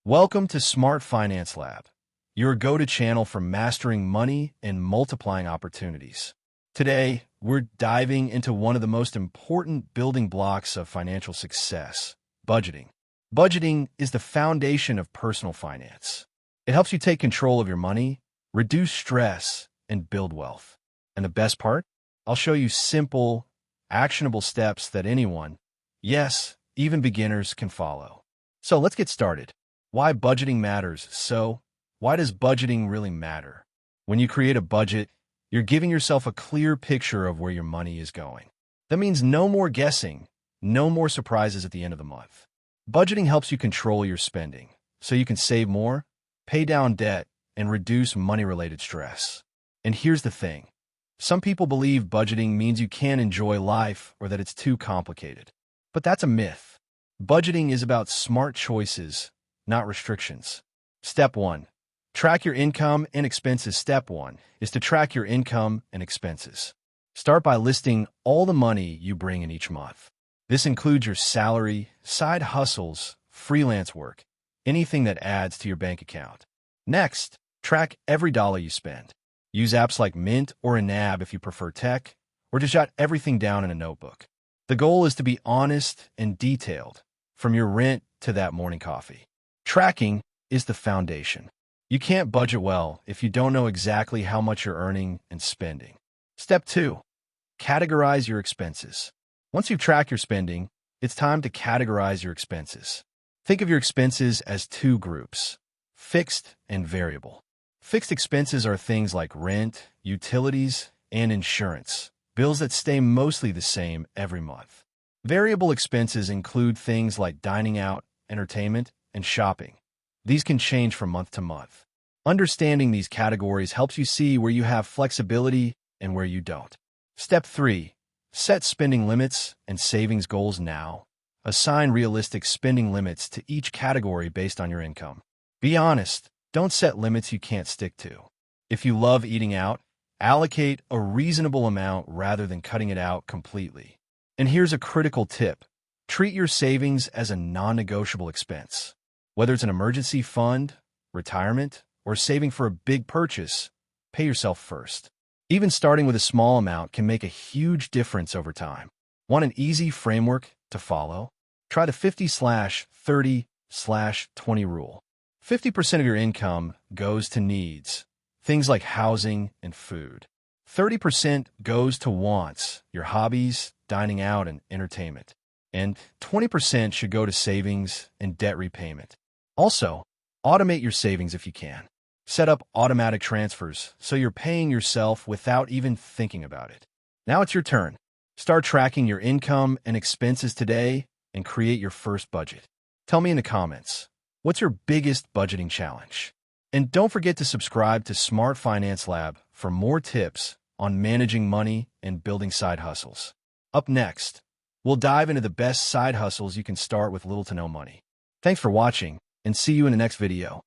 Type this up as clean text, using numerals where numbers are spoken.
Welcome to SmartFinanceLab, your go-to channel for mastering money and multiplying opportunities. Today, we're diving into one of the most important building blocks of financial success, budgeting. Budgeting is the foundation of personal finance. It helps you take control of your money, reduce stress, and build wealth. And the best part? I'll show you simple, actionable steps that anyone, yes, even beginners, can follow. So let's get started. Why budgeting matters. So, why does budgeting really matter? When you create a budget, you're giving yourself a clear picture of where your money is going. That means no more guessing, no more surprises at the end of the month. Budgeting helps you control your spending, so you can save more, pay down debt, and reduce money-related stress. And here's the thing. Some people believe budgeting means you can't enjoy life or that it's too complicated. But that's a myth. Budgeting is about smart choices, not restrictions. Step 1. Track your income and expenses. Step 1 is to track your income and expenses. Start by listing all the money you bring in each month. This includes your salary, side hustles, freelance work, anything that adds to your bank account. Next, track every dollar you spend. Use apps like Mint or a NAB if you prefer tech, or to jot everything down in a notebook. The goal is to be honest and detailed, from your rent to that morning coffee. Tracking is the foundation. You can't budget well if you don't know exactly how much you're earning and spending. Step 2. Categorize your expenses. Once you've tracked your spending, it's time to categorize your expenses. Think of your expenses as two groups, fixed and variable. Fixed expenses are things like rent, utilities, and insurance, bills that stay mostly the same every month. Variable expenses include things like dining out, entertainment, and shopping. These can change from month to month. Understanding these categories helps you see where you have flexibility and where you don't. Step 3. Set spending limits and savings goals now. Assign realistic spending limits to each category based on your income. Be honest. Don't set limits you can't stick to. If you love eating out, allocate a reasonable amount rather than cutting it out completely. And here's a critical tip. Treat your savings as a non-negotiable expense. Whether it's an emergency fund, retirement, or saving for a big purchase, pay yourself first. Even starting with a small amount can make a huge difference over time. Want an easy framework to follow? Try the 50/30/20 rule. 50% of your income goes to needs, things like housing and food. 30% goes to wants, your hobbies, dining out, and entertainment. And 20% should go to savings and debt repayment. Also, automate your savings if you can. Set up automatic transfers so you're paying yourself without even thinking about it. Now it's your turn. Start tracking your income and expenses today and create your first budget. Tell me in the comments, what's your biggest budgeting challenge? And don't forget to subscribe to Smart Finance Lab for more tips on managing money and building side hustles. Up next, we'll dive into the best side hustles you can start with little to no money. Thanks for watching, and see you in the next video.